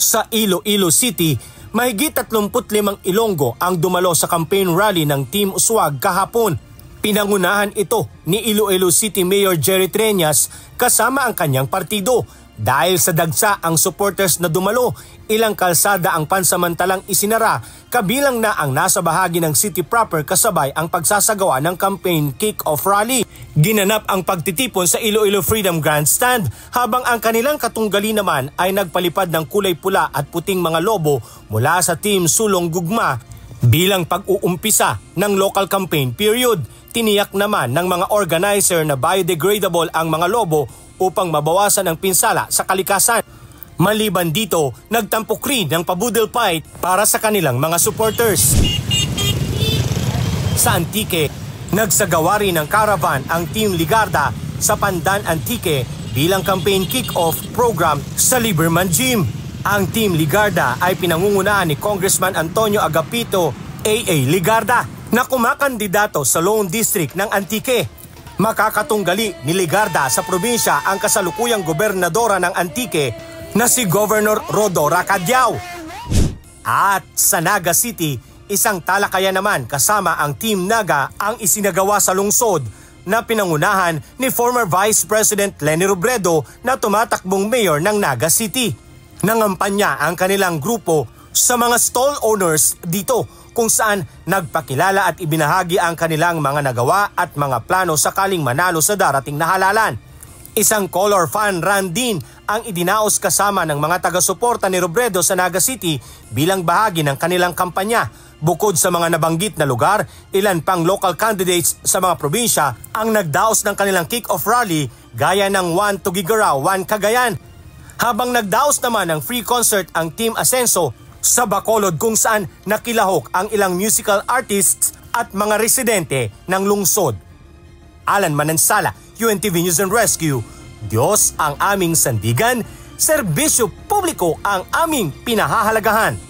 Sa Iloilo City, mahigit 35 Ilonggo ang dumalo sa campaign rally ng Team Uswag kahapon. Pinangunahan ito ni Iloilo City Mayor Jerry Treñas kasama ang kanyang partido. Dahil sa dagsa ang supporters na dumalo, ilang kalsada ang pansamantalang isinara, kabilang na ang nasa bahagi ng city proper kasabay ang pagsasagawa ng campaign kick-off rally. Ginanap ang pagtitipon sa Iloilo Freedom Grandstand habang ang kanilang katunggali naman ay nagpalipad ng kulay pula at puting mga lobo mula sa Team Sulong Gugma bilang pag-uumpisa ng local campaign period. Tiniyak naman ng mga organizer na biodegradable ang mga lobo upang mabawasan ang pinsala sa kalikasan. Maliban dito, nagtampok rin ng pabudel fight para sa kanilang mga supporters. Sa Antique, nagsagawa rin ng caravan ang Team Ligarda sa Pandan Antique bilang campaign kick-off program sa Liberman Gym. Ang Team Ligarda ay pinangungunahan ni Congressman Antonio Agapito A.A. Ligarda na kumakandidato sa Lone District ng Antique. Makakatunggali ni Ligarda sa probinsya ang kasalukuyang gobernadora ng Antique na si Governor Rodora Cadyao. At sa Naga City, isang talakayan naman kasama ang Team Naga ang isinagawa sa lungsod na pinangunahan ni former Vice President Leni Robredo na tumatakbong mayor ng Naga City. Nangampanya ang kanilang grupo sa mga stall owners dito kung saan nagpakilala at ibinahagi ang kanilang mga nagawa at mga plano sakaling manalo sa darating na halalan. Isang color fun run din ang idinaos kasama ng mga taga-suporta ni Robredo sa Naga City bilang bahagi ng kanilang kampanya. Bukod sa mga nabanggit na lugar, ilan pang local candidates sa mga probinsya ang nagdaos ng kanilang kick-off rally gaya ng One Tugigaraw, One Cagayan. Habang nagdaos naman ng free concert ang Team Asenso sa Bacolod kung saan nakilahok ang ilang musical artists at mga residente ng lungsod. Alan Manansala, UNTV News and Rescue. Diyos ang aming sandigan, serbisyo publiko ang aming pinahahalagahan.